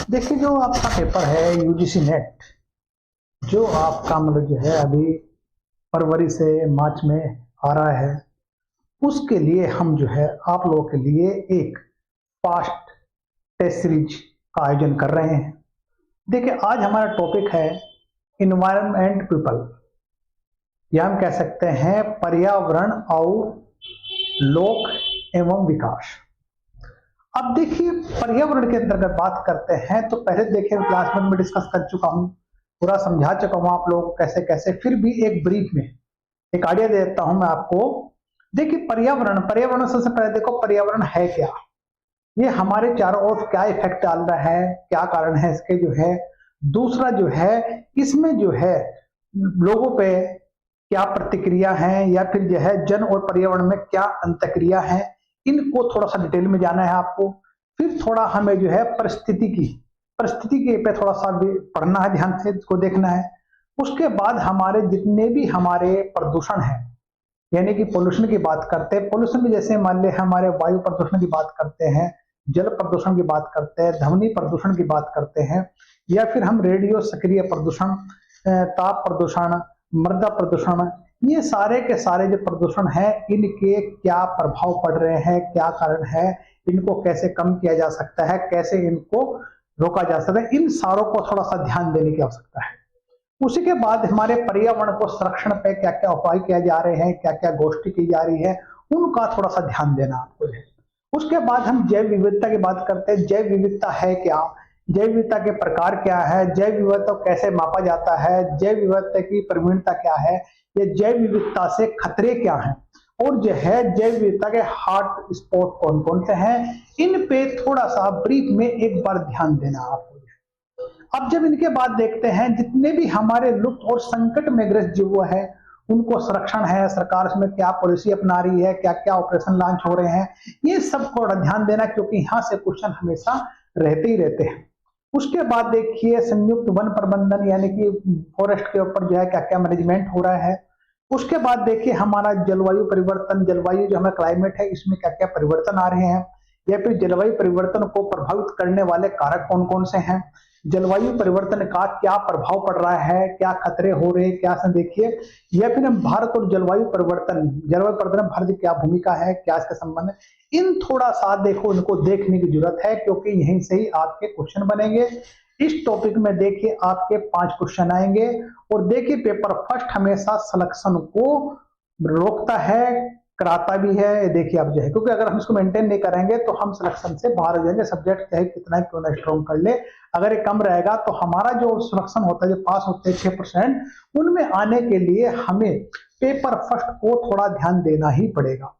देखिए, जो आपका पेपर है यूजीसी नेट, जो आपका मतलब जो है अभी फरवरी से मार्च में आ रहा है, उसके लिए हम जो है आप लोगों के लिए एक फास्ट टेस्ट सीरीज का आयोजन कर रहे हैं। देखिए, आज हमारा टॉपिक है इन्वायरमेंट पीपल, या हम कह सकते हैं पर्यावरण और लोक एवं विकास। अब देखिए, पर्यावरण के अंतर्गत बात करते हैं तो पहले देखिए क्लास में डिस्कस कर चुका हूं, पूरा समझा चुका हूं आप लोगों को कैसे कैसे। फिर भी एक ब्रीफ में एक आइडिया दे देता हूं मैं आपको। देखिए, पर्यावरण पर्यावरण सबसे पहले देखो, पर्यावरण है क्या, ये हमारे चारों ओर क्या इफेक्ट डाल रहा है, क्या कारण है इसके जो है। दूसरा जो है, इसमें जो है लोगों पे क्या प्रतिक्रिया है, या फिर जो है जन और पर्यावरण में क्या अंतक्रिया है, इनको थोड़ा सा डिटेल में जाना है आपको। फिर थोड़ा हमें जो है परिस्थिति के पे थोड़ा सा भी पढ़ना है, ध्यान से इसको देखना है। उसके बाद हमारे जितने भी हमारे प्रदूषण है, यानी कि पोल्यूशन की बात करते हैं, पोल्यूशन में जैसे मान ले हमारे वायु प्रदूषण की बात करते हैं, जल प्रदूषण की बात करते हैं, ध्वनि प्रदूषण की बात करते हैं, या फिर हम रेडियो सक्रिय प्रदूषण, ताप प्रदूषण, मृदा प्रदूषण, ये सारे के सारे जो प्रदूषण है, इनके क्या प्रभाव पड़ रहे हैं, क्या कारण है, इनको कैसे कम किया जा सकता है, कैसे इनको रोका जा सकता है, इन सारों को थोड़ा सा ध्यान देने की आवश्यकता है। उसी के बाद हमारे पर्यावरण को संरक्षण पे क्या क्या उपाय किए जा रहे हैं, क्या क्या गोष्ठी की जा रही है, उनका थोड़ा सा ध्यान देना आपको है। उसके बाद हम जैव विविधता की बात करते हैं। जैव विविधता है क्या, जैव विविधता के प्रकार क्या है, जैव विविधता को कैसे मापा जाता है, जैव विविधता की प्रवीणता क्या है, ये जैव विविधता से खतरे क्या हैं, और जो है जैव विविधता के हॉट स्पॉट कौन कौन से हैं, इन पे थोड़ा सा ब्रीफ में एक बार ध्यान देना आपको। अब जब इनके बाद देखते हैं जितने भी हमारे लुप्त और संकट में ग्रस्त जीव है, उनको संरक्षण है, सरकार इसमें क्या पॉलिसी अपना रही है, क्या क्या ऑपरेशन लॉन्च हो रहे हैं, ये सब को ध्यान देना, क्योंकि यहाँ से क्वेश्चन हमेशा रहते ही रहते हैं। उसके बाद देखिए संयुक्त वन प्रबंधन, यानी कि फॉरेस्ट के ऊपर जो है क्या क्या मैनेजमेंट हो रहा है। उसके बाद देखिए हमारा जलवायु परिवर्तन, जलवायु जो हमारा क्लाइमेट है, इसमें क्या क्या परिवर्तन आ रहे हैं, या फिर जलवायु परिवर्तन को प्रभावित करने वाले कारक कौन कौन से हैं, जलवायु परिवर्तन का क्या प्रभाव पड़ रहा है, क्या खतरे हो रहे हैं, क्या देखिए, या फिर हम भारत और जलवायु परिवर्तन में भारत की क्या भूमिका है, क्या इसका संबंध है, इन थोड़ा सा देखो, इनको देखने की जरूरत है, क्योंकि यहीं से ही आपके क्वेश्चन बनेंगे। इस टॉपिक में देखिए आपके 5 क्वेश्चन आएंगे, और देखिए पेपर फर्स्ट हमेशा सिलेक्शन को रोकता है, कराता भी है। देखिए आप जो है, क्योंकि अगर हम इसको मेंटेन नहीं करेंगे तो हम सिलेक्शन से बाहर हो जाएंगे। सब्जेक्ट चाहे कितना क्यों ना स्ट्रॉन्ग कर ले, अगर ये कम रहेगा तो हमारा जो सिलेक्शन होता है, जो पास होते हैं 6%, उनमें आने के लिए हमें पेपर फर्स्ट को थोड़ा ध्यान देना ही पड़ेगा।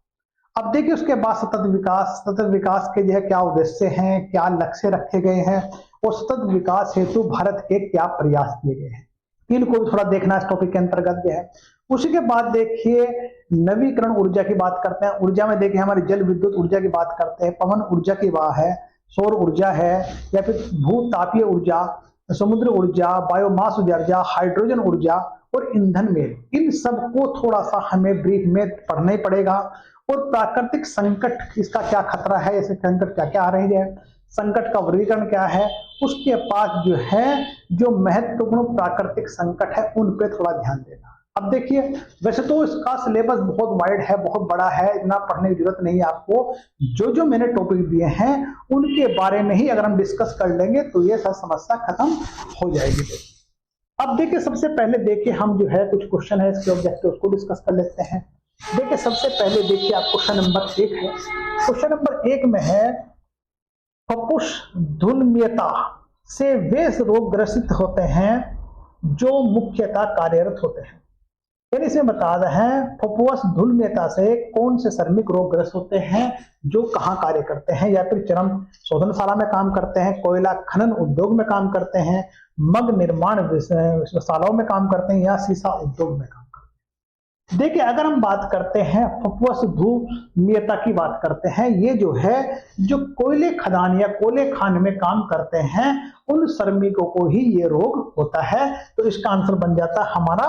अब देखिए उसके बाद सतत विकास के जो है क्या उद्देश्य हैं, क्या लक्ष्य रखे गए हैं, और सतत विकास हेतु भारत के क्या प्रयास किए गए हैं, इनको भी थोड़ा देखना इस टॉपिक के अंतर्गत जो है। उसी के बाद देखिए नवीकरण ऊर्जा की बात करते हैं। ऊर्जा में देखिए हमारी जल विद्युत ऊर्जा की बात करते हैं, पवन ऊर्जा की बात है, सौर ऊर्जा है, या फिर भूतापीय ऊर्जा, समुद्र ऊर्जा, बायोमास ऊर्जा, हाइड्रोजन ऊर्जा और ईंधन में, इन सबको थोड़ा सा हमें ब्रीफ में पढ़ना ही पड़ेगा। और प्राकृतिक संकट, इसका क्या खतरा है, ऐसे संकट क्या क्या आ रही है, संकट का वर्गीकरण क्या है। उसके पास जो है जो महत्वपूर्ण प्राकृतिक संकट है, उन पे थोड़ा ध्यान देना। अब देखिए वैसे तो इसका सिलेबस बहुत वाइड है, बहुत बड़ा है, इतना पढ़ने की जरूरत नहीं है आपको। जो जो मैंने टॉपिक दिए हैं उनके बारे में ही अगर हम डिस्कस कर लेंगे तो ये सब समस्या खत्म हो जाएगी। अब देखिए सबसे पहले देखिए हम जो है कुछ क्वेश्चन है इसके ऑब्जेक्टिव उसको डिस्कस कर लेते हैं। देखिए सबसे पहले देखिए आप क्वेश्चन नंबर 1 है। क्वेश्चन नंबर 1 में है फफूंदीयता से वे रोग ग्रसित होते हैं जो मुख्यतः कार्यरत होते हैं। यानी इसमें बता रहे हैं फफूंदीयता से कौन से श्रमिक रोगग्रस्त होते हैं जो कहाँ कार्य करते हैं, या फिर चरम शोधनशाला में काम करते हैं, कोयला खनन उद्योग में काम करते हैं, मग निर्माण विश्वशालाओं में काम करते हैं, या शीशा उद्योग में काम करते हैं। देखिए अगर हम बात करते हैं फफूंदीयता की बात करते हैं, ये जो है जो कोयले खदान या कोयले खान में काम करते हैं उन श्रमिकों को ही ये रोग होता है। तो इसका आंसर बन जाता है हमारा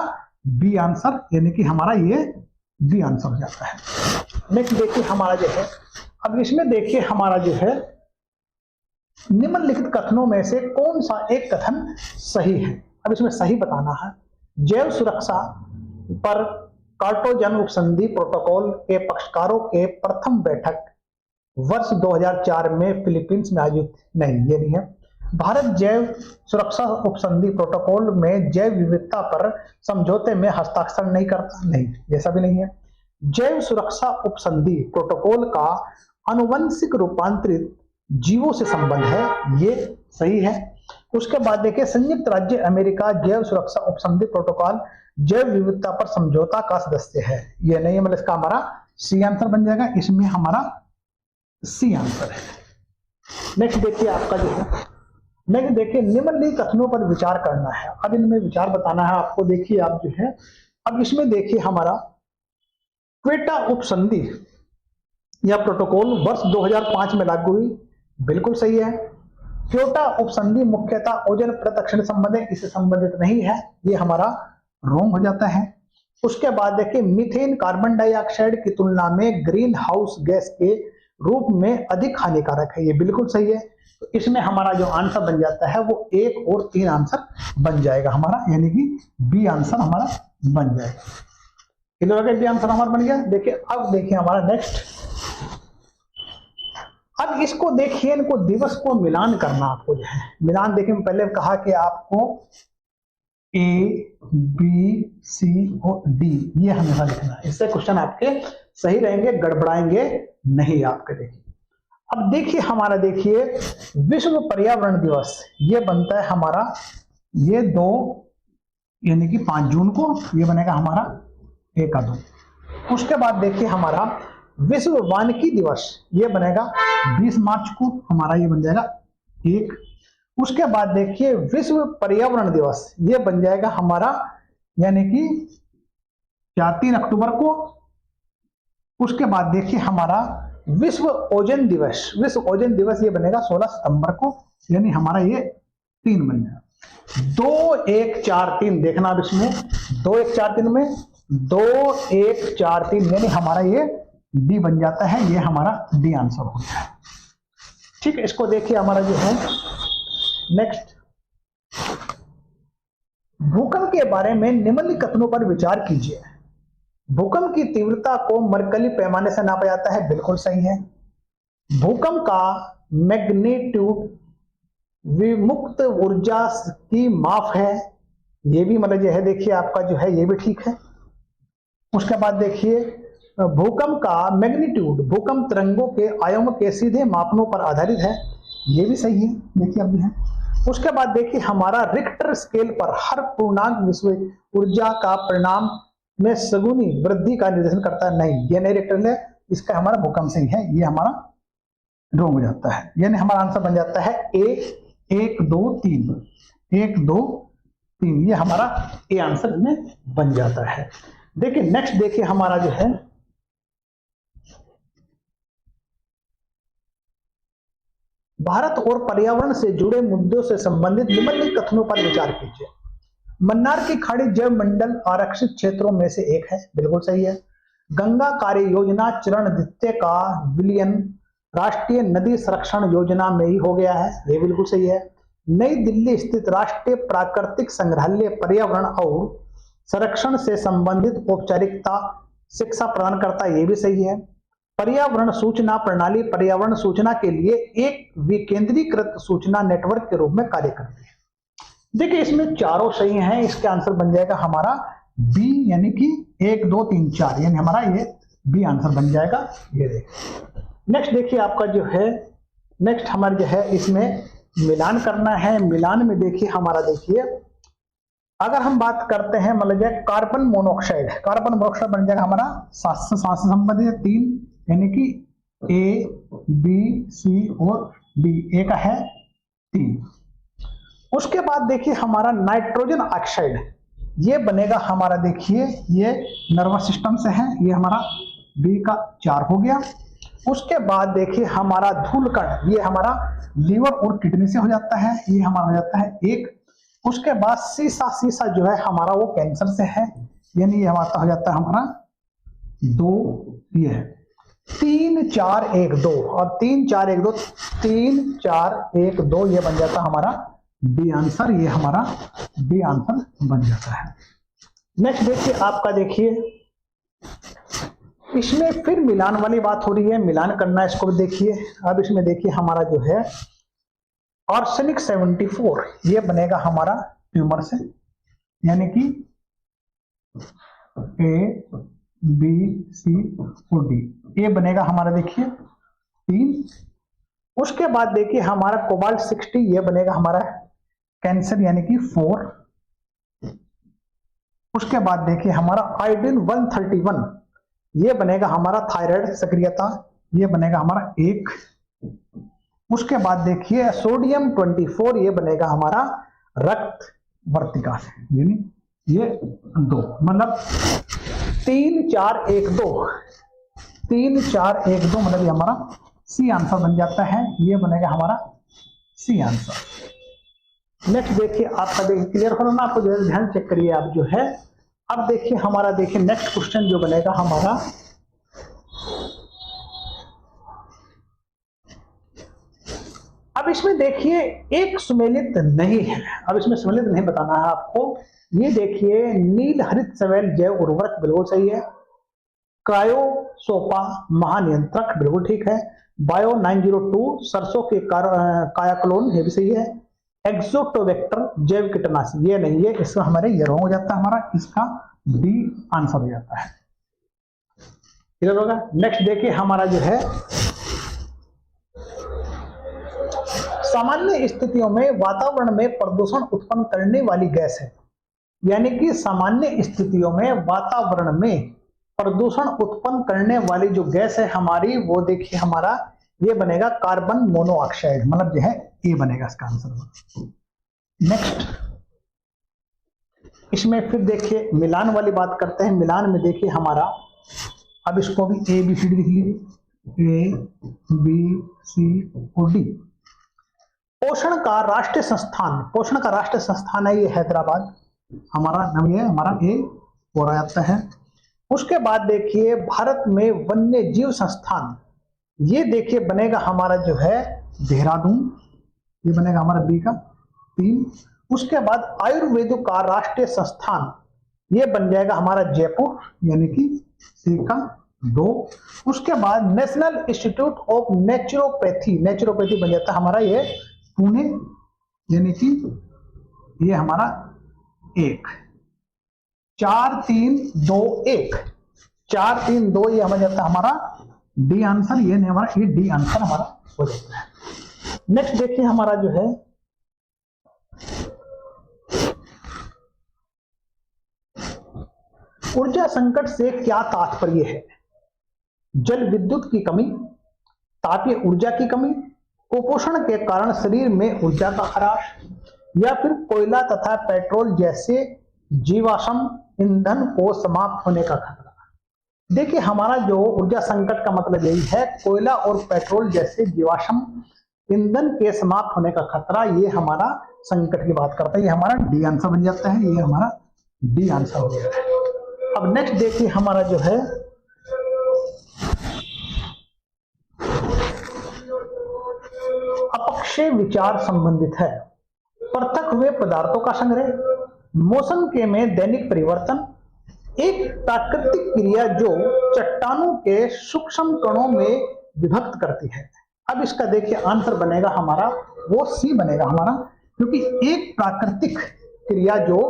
बी आंसर, यानी कि हमारा ये बी आंसर हो जाता है। नेक्स्ट देखिए हमारा जो है, अब इसमें देखिए हमारा जो है निम्नलिखित कथनों में से कौन सा एक कथन सही है? अब इसमें सही बताना है। जैव सुरक्षा पर कार्टोजन उपसंधि प्रोटोकॉल के पक्षकारों के प्रथम बैठक वर्ष 2004 में फिलीपींस में आयोजित, नहीं ये नहीं है। भारत जैव सुरक्षा उपसंधि प्रोटोकॉल में जैव विविधता पर समझौते में हस्ताक्षर नहीं करता, नहीं ऐसा भी नहीं है। जैव सुरक्षा उपसंधि प्रोटोकॉल का आनुवंशिक रूपांतरित जीवों से संबंध है, ये सही है। उसके बाद देखिए संयुक्त राज्य अमेरिका जैव सुरक्षा उपसंधि प्रोटोकॉल जैव विविधता पर समझौता का सदस्य है, ये नहीं है, मतलब इसका हमारा सी आंसर बन जाएगा, इसमें हमारा सी आंसर है। नेक्स्ट देखिए आपका जो है, नेक्स्ट देखिए निम्नलिखित कथनों पर विचार करना है। अब इनमें विचार बताना है आपको। देखिए आप जो है, अब इसमें देखिए हमारा क्वेटा उपसंधि या प्रोटोकॉल वर्ष 2005 में लागू हुई, बिल्कुल सही है। क्योटो उपसंधि मुख्यतः ओजोन प्रदक्षिण संबंध है, इससे संबंधित नहीं है, ये हमारा रोंग हो जाता है। उसके बाद देखिए मीथेन कार्बन डाइऑक्साइड की तुलना में ग्रीन हाउस गैस के रूप में अधिक हानिकारक है, ये बिल्कुल सही है। तो इसमें हमारा जो आंसर बन जाता है वो 1 और 3 आंसर बन जाएगा हमारा, यानी कि बी आंसर हमारा बन जाएगा। बी आंसर हमारा बन गया। देखिए अब देखिए हमारा नेक्स्ट, अब इसको देखिए, इनको दिवस को मिलान करना आपको जो है मिलान। देखिए पहले कहा कि आपको ए बी सी और डी ये हमेशा लिखना है, इससे क्वेश्चन आपके सही रहेंगे, गड़बड़ाएंगे नहीं आपके। देखिए अब देखिए हमारा, देखिए विश्व पर्यावरण दिवस ये बनता है हमारा, ये 2 यानी कि 5 जून को, ये बनेगा हमारा 1 2। उसके बाद देखिए हमारा विश्व वानिकी दिवस ये बनेगा 20 मार्च को, हमारा ये बन जाएगा 1। उसके बाद देखिए विश्व पर्यावरण दिवस ये बन जाएगा हमारा, यानी कि 3 अक्टूबर को। उसके बाद देखिए हमारा विश्व ओजोन दिवस, विश्व ओजोन दिवस ये बनेगा 16 सितंबर को, यानी हमारा ये 3 बन जाएगा। 2 1 4 3 देखना, अब इसमें 2 1 4 3 में 2 1 4 3 यानी हमारा ये डी बन जाता है, ये हमारा डी आंसर हो गया। ठीक है, इसको देखिए हमारा जो है नेक्स्ट, भूकंप के बारे में निम्नलिखित कथनों पर विचार कीजिए। भूकंप की तीव्रता को मरकली पैमाने से नापा जाता है, बिल्कुल सही है। भूकंप का मैग्नीट्यूड विमुक्त ऊर्जा की माप है, ये भी मतलब जो है देखिए आपका जो है ये भी ठीक है। उसके बाद देखिए भूकंप का मैग्नीट्यूड भूकंप तरंगों के आयामों के सीधे मापनों पर आधारित है, ये भी सही है, देखिए अब है। उसके बाद देखिए हमारा रिक्टर स्केल पर हर पूर्णांक विश्व ऊर्जा का परिणाम में सगुनी वृद्धि का निर्देशन करता है, नहीं ये नहीं रिक्टर है, इसका हमारा भूकंप सही है, ये हमारा रोंग हो जाता है, यानी हमारा आंसर बन जाता है ए 1 2 3 1 2 3, ये हमारा ए आंसर में बन जाता है। देखिए नेक्स्ट देखिए हमारा जो है भारत और पर्यावरण से जुड़े मुद्दों से संबंधित निम्नलिखित कथनों पर विचार कीजिए। मन्नार की खाड़ी जैव मंडल आरक्षित क्षेत्रों में से एक है, बिल्कुल सही है। गंगा कार्य योजना चरण द्वितीय का विलयन राष्ट्रीय नदी संरक्षण योजना में ही हो गया है, ये बिल्कुल सही है। नई दिल्ली स्थित राष्ट्रीय प्राकृतिक संग्रहालय पर्यावरण और संरक्षण से संबंधित औपचारिकता शिक्षा प्रदान करता है, ये भी सही है। पर्यावरण सूचना प्रणाली पर्यावरण सूचना के लिए एक विकेंद्रीकृत सूचना नेटवर्क के रूप में कार्य करती है। देखिए इसमें चारों सही हैं, इसका आंसर बन जाएगा हमारा बी, यानी कि 1 2 3 4, यानी हमारा ये बी आंसर बन जाएगा। ये देखिए नेक्स्ट देखिए आपका जो है नेक्स्ट हमारे जो है इसमें मिलान करना है। मिलान में देखिए हमारा, देखिए अगर हम बात करते हैं मतलब कार्बन मोनोऑक्साइड बन जाएगा हमारा सांस से संबंधित 3, यानी कि ए बी सी और डी, ए का है 3। उसके बाद देखिए हमारा नाइट्रोजन ऑक्साइड ये बनेगा हमारा, देखिए ये नर्वस सिस्टम से है, ये हमारा बी का 4 हो गया। उसके बाद देखिए हमारा धूलकण ये हमारा लीवर और किडनी से हो जाता है, ये हमारा हो जाता है 1। उसके बाद सीसा जो है हमारा वो कैंसर से है, यानी ये हमारा हो जाता है हमारा 2, ये है। 3 4 1 2 और 3 4 1 2 3 4 1 2 ये बन जाता हमारा डी आंसर। ये हमारा डी आंसर बन जाता है। नेक्स्ट देखिए आपका, देखिए इसमें फिर मिलान वाली बात हो रही है, मिलान करना है इसको देखिए। अब इसमें देखिए हमारा जो है आर्सेनिक 74 ये बनेगा हमारा ट्यूमर से, यानी कि ए बी सी और डी, ए बनेगा हमारा देखिए 3। उसके बाद देखिए हमारा कोबाल्ट 60 ये बनेगा हमारा कैंसर यानी कि 4। उसके बाद देखिए हमारा आयोडीन 131 ये बनेगा हमारा थायराइड सक्रियता, ये बनेगा हमारा 1। उसके बाद देखिए सोडियम 24 ये बनेगा हमारा रक्त वर्तिका से, यानी ये 2, मतलब 3 4 1 2 3 4 1 2 मतलब ये हमारा सी आंसर बन जाता है। ये बनेगा हमारा सी आंसर। नेक्स्ट देखिए आपका, देखिए क्लियर हो रहा ना आपको, जो ध्यान चेक करिए आप जो है। अब देखिए हमारा, देखिए नेक्स्ट क्वेश्चन जो बनेगा हमारा, अब इसमें देखिए एक सुमेलित नहीं है, अब इसमें सुमेलित नहीं बताना है आपको। ये देखिए नील हरित सवेल जैव उर्वरक बिल्कुल सही है, क्रायोसोपा महानियंत्रक बिल्कुल ठीक है, बायो 902 सरसों के कायाक्लोन ये भी सही है, एक्सोटोवेक्टर जैव कीटनाशी ये नहीं है, इसका हमारे ये रॉन्ग हो जाता है, हमारा इसका डी आंसर हो जाता है। क्लियर होगा। नेक्स्ट देखिए हमारा जो है सामान्य स्थितियों में वातावरण में प्रदूषण उत्पन्न करने वाली गैस है, यानी कि सामान्य स्थितियों में वातावरण में प्रदूषण उत्पन्न करने वाली जो गैस है हमारी, वो देखिए हमारा ये बनेगा कार्बन मोनोऑक्साइड, मतलब जो है ए बनेगा इसका आंसर। नेक्स्ट इसमें फिर देखिए मिलान वाली बात करते हैं। मिलान में देखिए हमारा, अब इसको भी ए बी सी डी लिख लीजिए, ए बी सी और डी। पोषण का राष्ट्रीय संस्थान, पोषण का राष्ट्रीय संस्थान है ये हैदराबाद, हमारा नाम ये हमारा ए हो रहा जाता है। उसके बाद देखिए भारत में वन्य जीव संस्थान, ये देखिए बनेगा हमारा जो है देहरादून, ये बनेगा हमारा बी का 3। उसके बाद आयुर्वेद का राष्ट्रीय संस्थान ये बन जाएगा हमारा जयपुर, यानी कि सी का 2। उसके बाद national institute of naturopathy, naturopathy बन जाता है हमारा ये पुणे, यानी कि ये हमारा 1। 4 3 2 1 4 3 2 ये हमारा जाता है हमारा डी आंसर, ये नहीं हमारा, ये डी आंसर हमारा हो जाता है। नेक्स्ट देखिए हमारा जो है ऊर्जा संकट से क्या तात्पर्य है? जल विद्युत की कमी, तापीय ऊर्जा की कमी, कुपोषण के कारण शरीर में ऊर्जा का ह्रास, या फिर कोयला तथा पेट्रोल जैसे जीवाश्म ईंधन को समाप्त होने का खतरा। देखिए हमारा जो ऊर्जा संकट का मतलब यही है, कोयला और पेट्रोल जैसे जीवाश्म ईंधन के समाप्त होने का खतरा, ये हमारा संकट की बात करता है, ये हमारा डी आंसर बन जाता है, ये हमारा डी आंसर हो जाता है। अब नेक्स्ट देखिए हमारा जो है अपक्षय विचार संबंधित है। पृथक हुए पदार्थों का संग्रह, मौसम के में दैनिक परिवर्तन, एक प्राकृतिक क्रिया जो चट्टानों के सूक्ष्म कणों में विभक्त करती है। अब इसका देखिए आंसर बनेगा हमारा वो सी बनेगा हमारा, क्योंकि एक प्राकृतिक क्रिया जो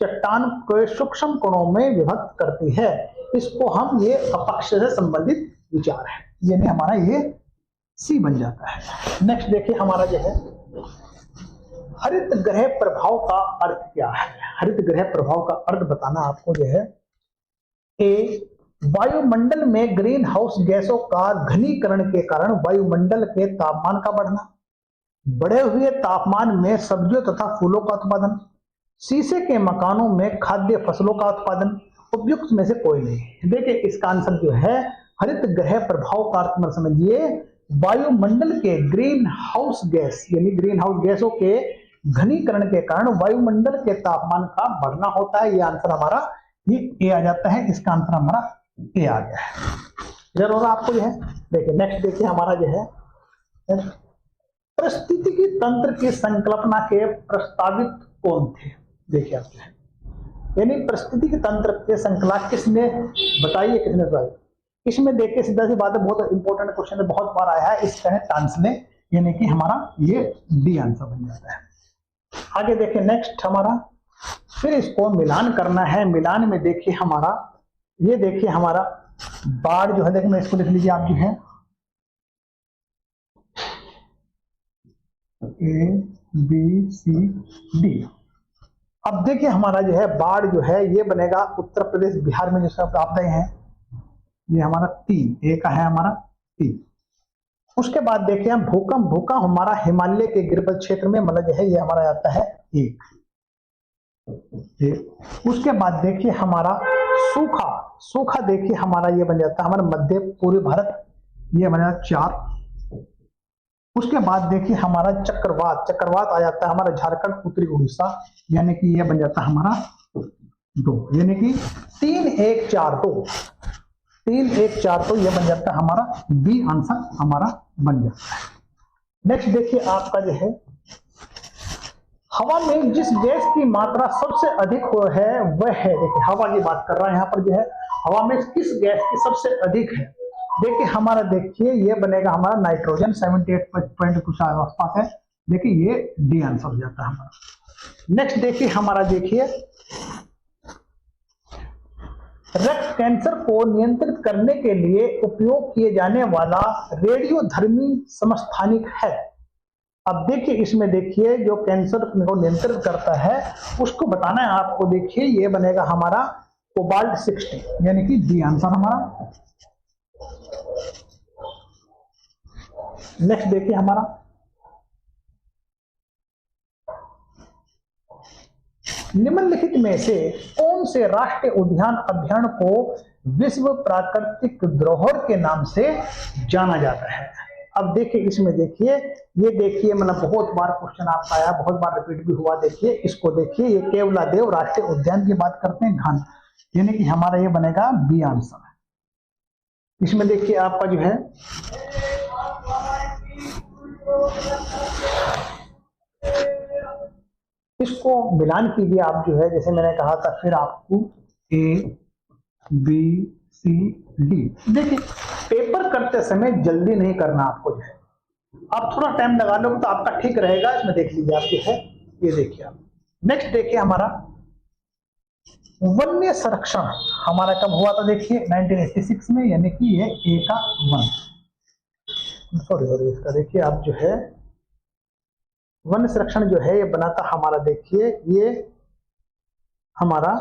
चट्टान के सूक्ष्म कणों में विभक्त करती है, इसको हम ये अपक्षय से संबंधित विचार है, यानी हमारा ये सी बन जाता है। नेक्स्ट देखिए हमारा जो है हरित ग्रह प्रभाव का अर्थ क्या है? हरित ग्रह प्रभाव का अर्थ बताना आपको जो है, ए वायुमंडल में ग्रीन हाउस गैसों का घनीकरण के कारण वायुमंडल के तापमान का बढ़ना, बढ़े हुए तापमान में सब्जियों तथा फूलों का उत्पादन, शीशे के मकानों में खाद्य फसलों का उत्पादन, उपयुक्त में से कोई नहीं। देखिए इसका आंसर जो है हरित ग्रह प्रभाव का अर्थ में समझिए वायुमंडल के ग्रीन हाउस गैस, यानी ग्रीन हाउस गैसों के घनीकरण के कारण वायुमंडल के तापमान का बढ़ना होता है। ये आंसर हमारा ये ए आ जाता है, इसका आंसर हमारा ए आ गया है। क्लियर होगा आपको जो है। देखिए नेक्स्ट देखिए हमारा जो है पारिस्थितिकी तंत्र की संकल्पना के प्रस्तावित कौन थे। देखिए आप जो है यानी पारिस्थितिकी तंत्र के संकल्प किसने बताई है, किसने बताई। इसमें देखिए सीधा सी बात है, बहुत इंपॉर्टेंट क्वेश्चन है, बहुत बार आया है, इसका है टांसले, यानी कि हमारा ये डी आंसर बन जाता है। आगे देखिए नेक्स्ट हमारा, फिर इसको मिलान करना है। मिलान में देखिए हमारा ये देखिए हमारा बाढ़ जो है, देखिए मैं इसको लिख लीजिए आप जो है ए बी सी डी। अब देखिए हमारा जो है बाढ़ जो है ये बनेगा उत्तर प्रदेश बिहार में जिसका आपदाएं हैं, ये हमारा 3, ए का है हमारा 3। उसके बाद देखिए हम भूकंप, भूकंप हमारा हिमालय के गिरिपथ क्षेत्र में मतलब जो है ये हमारा आता है 1। उसके बाद देखिए हमारा सूखा, सूखा देखिए हमारा ये बन जाता है हमारा मध्य पूर्वी भारत, ये बन जाता 4। उसके बाद देखिए हमारा चक्रवात, चक्रवात आ जाता है हमारा झारखंड उत्तरी उड़ीसा, यानी कि ये बन जाता है हमारा 2, यानी कि 3 1 4 2, 3 1 4 2 ये बन जाता है हमारा बी आंसर हमारा बन जाता है। नेक्स्ट देखिए आपका जो है हवा में जिस गैस की मात्रा सबसे अधिक है वह है, देखिए हवा की बात कर रहा है यहाँ पर जो है हवा में किस गैस की सबसे अधिक है। देखिए हमारा देखिए ये बनेगा हमारा नाइट्रोजन 78 कुछ आसपास है, देखिए ये डी आंसर हो जाता है हमारा। नेक्स्ट देखिए हमारा देखिए रक्त कैंसर को नियंत्रित करने के लिए उपयोग किए जाने वाला रेडियोधर्मी समस्थानिक है। अब देखिए इसमें देखिए जो कैंसर को नियंत्रित करता है उसको बताना है आपको, देखिए ये बनेगा हमारा कोबाल्ट 60, यानी कि डी आंसर हमारा। नेक्स्ट देखिए हमारा निम्नलिखित में से कौन से राष्ट्रीय उद्यान अभ्यारण्य को विश्व प्राकृतिक धरोहर के नाम से जाना जाता है। अब देखिए इसमें देखिए ये देखिए मतलब बहुत बार क्वेश्चन आपका आया, बहुत बार रिपीट भी हुआ। देखिए इसको देखिए ये केवलादेव राष्ट्रीय उद्यान की बात करते हैं घन, यानी कि हमारा ये बनेगा बी आंसर। इसमें देखिए आपका जो है इसको मिलान कीजिए आप जो है, जैसे मैंने कहा था फिर आपको ए बी सी डी। देखिए पेपर करते समय जल्दी नहीं करना आपको जो है, आप थोड़ा टाइम लगा लो तो आपका ठीक रहेगा। इसमें देख लीजिए आप जो है ये देखिए आप। नेक्स्ट देखिए हमारा वन्य संरक्षण हमारा कब हुआ था, देखिए 1986 में, यानी कि ये ए का 1। सॉरी इसका देखिए आप जो है वन्य संरक्षण जो है ये बना था हमारा, देखिए ये हमारा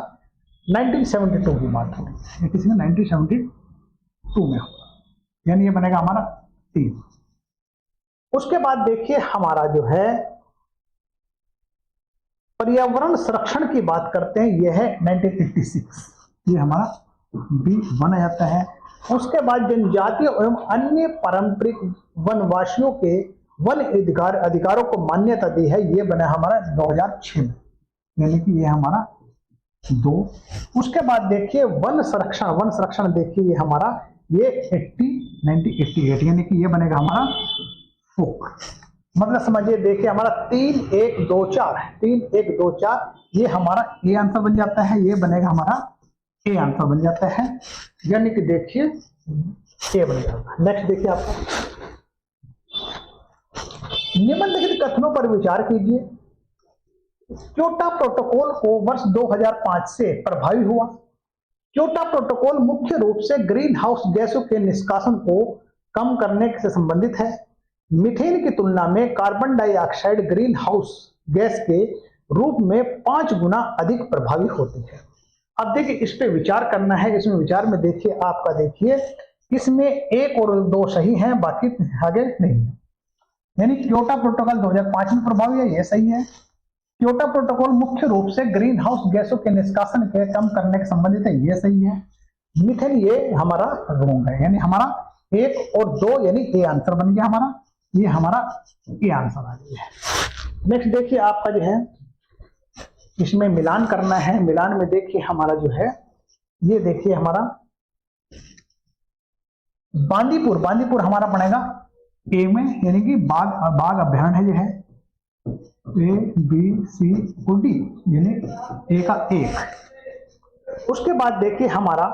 1972 की बात है, किसी ने 1972 में होगा, यानी ये बनेगा हमारा 3। उसके बाद देखिए हमारा जो है पर्यावरण संरक्षण की बात करते हैं, यह है 1986, ये हमारा B1 आ जाता है। उसके बाद जनजातीय एवं अन्य पारंपरिक वनवासियों के वन अधिकारों को मान्यता दी है, ये बना हमारा 2006 में, यानी कि ये हमारा 2। उसके बाद देखिए वन संरक्षण, वन संरक्षण देखिए ये हमारा ये 1988, यानी कि ये बनेगा हमारा 4। मतलब समझिए देखिए हमारा 3 1 2 4 3 1 2 4 ये हमारा ए आंसर बन जाता है, ये बनेगा हमारा ए आंसर बन जाता है, यानी कि देखिए ए बन जाता है। नेक्स्ट देखिए आपको निम्नलिखित कथनों पर विचार कीजिए। क्योटो प्रोटोकॉल को वर्ष 2005 से प्रभावी हुआ। क्योटो प्रोटोकॉल मुख्य रूप से ग्रीन हाउस गैसों के निष्कासन को कम करने से संबंधित है। मीथेन की तुलना में carbon dioxide green house gas के रूप में 5 गुना अधिक प्रभावी होती है। अब देखिए इस पे विचार करना है। इसमें विचार में देखिए आपका देखिए इसमें 1 और 2 सही है, बाकी आगे नहीं है। यानी क्योटो प्रोटोकॉल 2005 में प्रभावी है, ये सही है। क्योटो प्रोटोकॉल मुख्य रूप से ग्रीन हाउस गैसों के निष्कासन के कम करने के संबंधित है, ये सही है। मीथेन ये हमारा रॉन्ग है, यानी हमारा 1 और 2 यानी ए आंसर बन गया हमारा, ये हमारा ए आंसर आ गया है। नेक्स्ट देखिए आपका जो है इसमें मिलान करना है। मिलान में देखिए हमारा जो है ये देखिए हमारा बांदीपुर, बांदीपुर हमारा पड़ेगा ए में, यानी कि बाघ अभ्यारण्य है जो है ABCD, यानी ए का 1। उसके बाद देखिए हमारा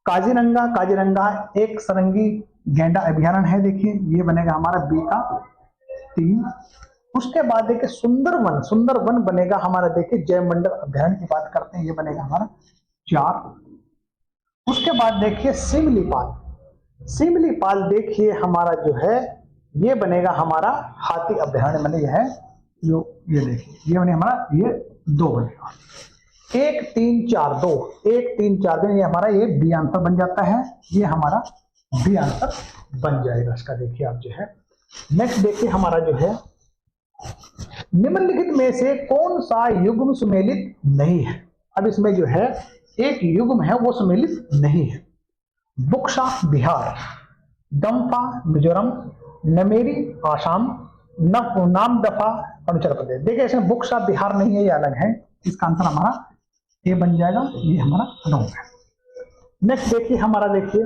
काजीरंगा, काजीरंगा एक सरंगी गैंडा अभ्यारण्य है, देखिए ये बनेगा हमारा बी का 3। उसके बाद देखिए सुंदरवन, सुंदरवन बनेगा हमारा, देखिए जयमंडल अभ्यारण्य की बात करते हैं, ये बनेगा हमारा 4। उसके बाद देखिए सिमलीपाल, सिमलीपाल देखिए हमारा जो है ये बनेगा हमारा हाथी अभ्यारण्य, मतलब यह है जो ये देखिए ये बने हमारा ये 2 बनेगा। 1 3 4 2, 1 3 4 2 ये हमारा ये बी आंसर बन जाता है, ये हमारा बी आंसर बन जाएगा इसका। देखिए आप जो है नेक्स्ट देखिए हमारा जो है निम्नलिखित में से कौन सा युग्म सुमेलित नहीं है। अब इसमें जो है एक युग्म है वो सुमेलित नहीं है। बुक्सा बिहार, दम्फा मिजोरम, नमेरी आसाम, नामदफा अरुणाचल प्रदेश। देखिए इसमें बुक्सा बिहार नहीं है, ये अलग है, इसका आंसर हमारा ए बन जाएगा, ये हमारा रॉन्ग है। नेक्स्ट देखिए हमारा देखिए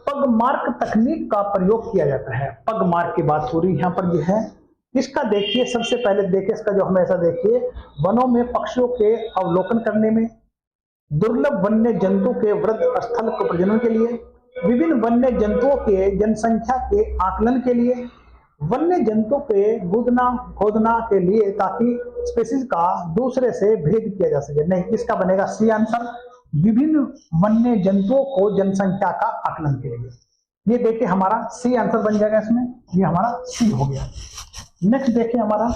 पगमार्क तकनीक का प्रयोग किया जाता है। पगमार्क की बात हो रही है यहाँ पर जो है, इसका देखिए सबसे पहले देखिए इसका जो हमेशा देखिए वनों में पक्षियों के अवलोकन करने में, दुर्लभ वन्य जंतु के वृद्ध स्थल को प्रजनन के लिए, विभिन्न वन्य जंतुओं के जनसंख्या के आकलन के लिए, वन्य जंतु के गुदना खोदना के लिए ताकि स्पीशीज का दूसरे से भेद किया जा सके। नहीं, इसका बनेगा सी आंसर, विभिन्न वन्य जंतुओं को जनसंख्या का आकलन के लिए। ये देखिए हमारा सी आंसर बन जाएगा इसमें, ये हमारा सी हो गया। नेक्स्ट देखिए हमारा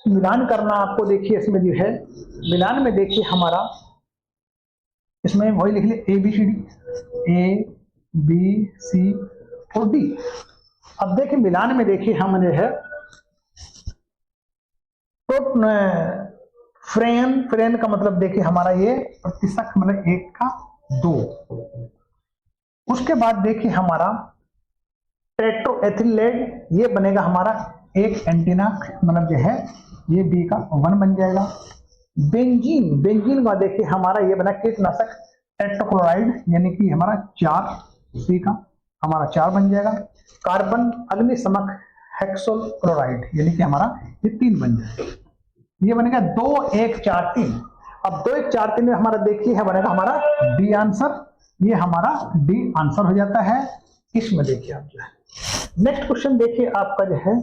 मिलान करना आपको, देखिए इसमें जो है मिलान में देखिए हमारा इसमें वही लिख लिए ABCD और D। अब देखिए मिलान में देखिए हम जो है फ्रेन, फ्रेन का मतलब देखिए हमारा ये प्रतिशत मतलब 1 का 2। उसके बाद देखिए हमारा टेट्रोएथिलेट, ये बनेगा हमारा एक एंटीना, मतलब जो है ये बी का 1 बन जाएगा। बेंजीन, बेंजीन का देखिए हमारा ये बना कीटनाशक टेट्राक्लोराइड, यानी कि हमारा 4, सी का हमारा 4 बन जाएगा। कार्बन अग्निशमक हेक्सोल क्लोराइड, यानी कि हमारा ये 3 बन जाएगा, ये बनेगा 2 1 4 3। अब 2 1 4 3 में हमारा देखिए है बनेगा हमारा डी आंसर, ये हमारा डी आंसर हो जाता है इसमें। देखिए आप जो है नेक्स्ट क्वेश्चन देखिए आपका जो है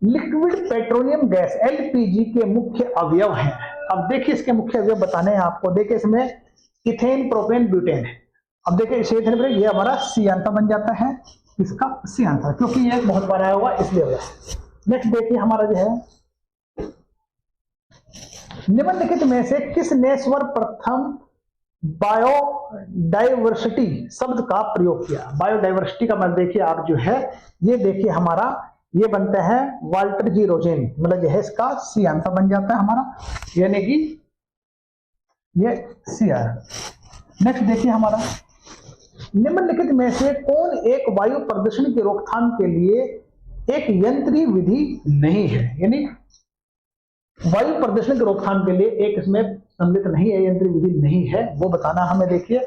लिक्विड पेट्रोलियम गैस LPG के मुख्य अवयव हैं। अब देखिए इसके मुख्य अवयव बताने हैं आपको। देखिए इसमें इथेन, प्रोपेन, ब्यूटेन है। अब देखिए इसे ये हमारा सी आंसर बन जाता है, इसका सी आंसर, क्योंकि ये बहुत बार आया हुआ इसलिए। नेक्स्ट देखिए हमारा जो है निम्नलिखित में से किसने सर्वप्रथम बायोडाइवर्सिटी शब्द का प्रयोग किया। बायोडाइवर्सिटी का मतलब देखिए आप जो है ये देखिए हमारा ये बनता है वाल्टर जी रोजेन, मतलब जो है इसका सी आंसर बन जाता है हमारा, यानी कि ये सी आर। नेक्स्ट देखिए हमारा निम्नलिखित में से कौन एक वायु प्रदूषण की रोकथाम के लिए एक यंत्रीय विधि नहीं है। यानी वायु प्रदूषण की रोकथाम के लिए एक इसमें सम्मिलित नहीं है, यंत्रीय विधि नहीं है, वो बताना हमें। देखिए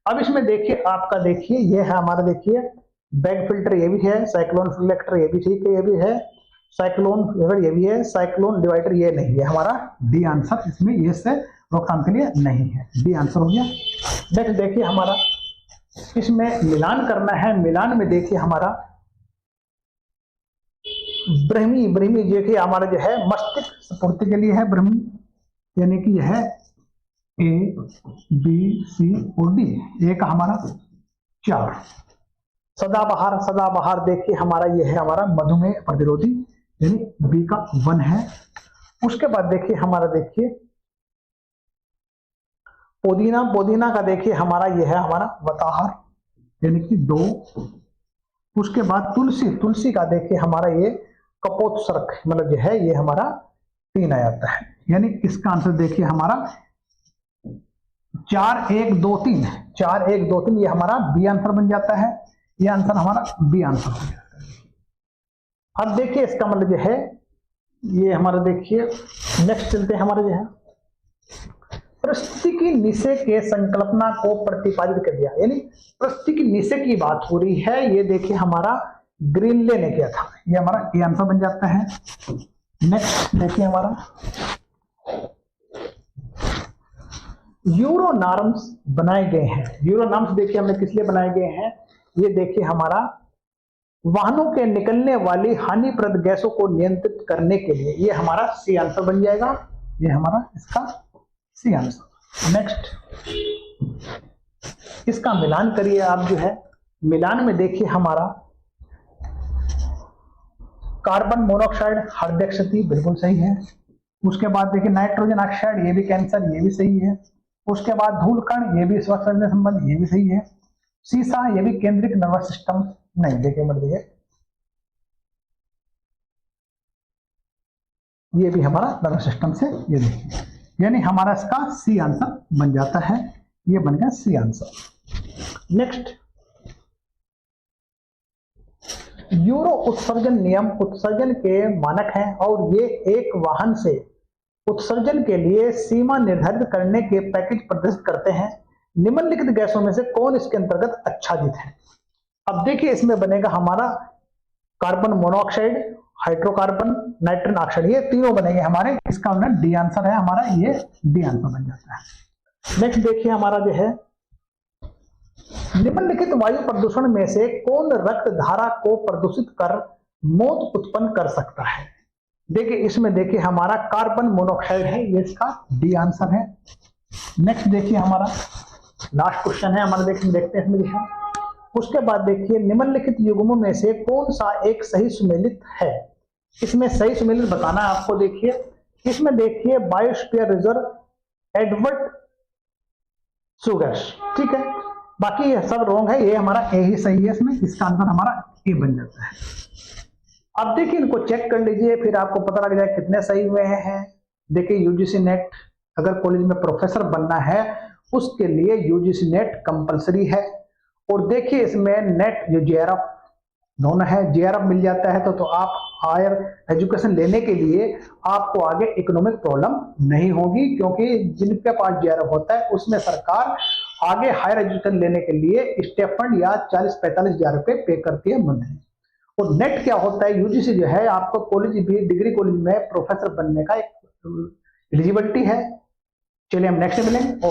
अब इसमें देखिए आपका देखिए ये है हमारा देखिए बैग फिल्टर, ये भी है, साइक्लोन रिफ्लेक्टर ये भी ठीक है, ये भी है, साइक्लोन ये भी है, साइक्लोन डिवाइडर ये नहीं है, हमारा डी आंसर इसमें ये से रोकथाम के लिए नहीं है, डी आंसर हो गया। नेक्स्ट देखिए हमारा इसमें मिलान करना है। मिलान में देखिए हमारा ब्रह्मी, ब्रह्मी देखिए हमारा जो है मस्तिष्क पूर्ति के लिए है ब्रह्मी, यानी कि यह है ABCD, ए का हमारा 4। सदाबहार, सदाबहार देखिए हमारा ये है हमारा मधुमेह प्रतिरोधी, यानी बी का 1 है। उसके बाद देखिए हमारा देखिए पुदीना, पुदीना का देखिए हमारा ये है हमारा वताहार, यानी कि 2। उसके बाद तुलसी, तुलसी का देखिए हमारा ये कपोत्सर्ग, मतलब जो है ये हमारा 3 आ जाता है, यानी इसका आंसर देखिए हमारा 4 1 2 3, 4 1 2 3 ये हमारा बी आंसर बन जाता है, ये आंसर हमारा बी आंसर हो जाता है। अब देखिए इसका मतलब जो है ये हमारा देखिए नेक्स्ट चलते हैं हमारे जो है परिस्थितिकी निषय के संकल्पना को प्रतिपादित कर दिया, यानी परिस्थितिकी निषय की बात हो रही है। ये देखिए हमारा ग्रीनले ने किया था, ये हमारा ये आंसर बन जाता है। नेक्स्ट देखिए हमारा यूरो नॉर्म्स बनाए गए हैं। यूरो नॉर्म्स देखिए हमने किस लिए बनाए गए हैं, ये देखिए हमारा वाहनों के निकलने वाली हानिप्रद गैसों को नियंत्रित करने के लिए। ये हमारा सी आंसर बन जाएगा, ये हमारा इसका सी आंसर। नेक्स्ट इसका मिलान करिए आप जो है, मिलान में देखिए हमारा कार्बन मोनोऑक्साइड हृदय क्षति बिल्कुल सही है। उसके बाद देखिए नाइट्रोजन ऑक्साइड, ये भी कैंसर, ये भी सही है। उसके बाद धूल कण, ये भी श्वसन संबंध, ये भी सही है। सीसा, ये भी केंद्रिक नर्वस सिस्टम नहीं, देखिए मत देखिए, ये भी हमारा नर्वस सिस्टम से, ये देखिए, यानी हमारा इसका सी आंसर बन जाता है। ये बन गया सी आंसर। नेक्स्ट यूरो उत्सर्जन नियम उत्सर्जन के मानक हैं और ये एक वाहन से उत्सर्जन के लिए सीमा निर्धारित करने के पैकेज प्रदर्शित करते हैं। निम्नलिखित गैसों में से कौन इसके अंतर्गत आच्छादित है। अब देखिए इसमें बनेगा हमारा carbon monoxide, hydrocarbon, nitrogen oxide, ये तीनों बनेंगे हमारे। इसका डी आंसर है हमारा, ये डी आंसर बन जाता है। नेक्स्ट देखिए हमारा जो है निम्नलिखित वायु प्रदूषण में से कौन रक्त धारा को प्रदूषित कर मौत उत्पन्न कर सकता है। देखिए इसमें देखिए हमारा कार्बन मोनोऑक्साइड है, ये इसका डी आंसर है। नेक्स्ट देखिए हमारा लास्ट क्वेश्चन है हमारा, देखते हैं इसमें लिखा। उसके बाद देखिए निम्नलिखित युग्मों में से कौन सा एक सही सुमेलित है। इसमें सही सुमेलित बताना है आपको। देखिए इसमें देखिए बायोस्फीयर रिजर्व, एडवर्ड सुगर्स, ठीक है, बाकी ये सब रॉन्ग है, ये हमारा ए ही सही है। इसमें इसका आंसर हमारा ए बन जाता है। अब देखिए इनको चेक कर लीजिए, फिर आपको पता लग जाए कितने सही हुए हैं। देखिए यूजीसी नेट, अगर कॉलेज में प्रोफेसर बनना है उसके लिए यूजीसी नेट कंपलसरी है। और देखिए इसमें नेट जो जेआरएफ दोनों है, जेआरएफ मिल जाता है तो आप हायर एजुकेशन लेने के लिए आपको आगे इकोनॉमिक प्रॉब्लम नहीं होगी, क्योंकि जिनके पास जेआरएफ होता है उसमें सरकार आगे हायर एजुकेशन लेने के लिए स्टेपंड या 40-45 हजार रुपए पे करती है मंथली। और नेट क्या होता है, यूजीसी जो है आपको कॉलेज भी, डिग्री कॉलेज में प्रोफेसर बनने का एक एलिजिबिलिटी है। चलिए हम नेक्स्ट मिलेंगे।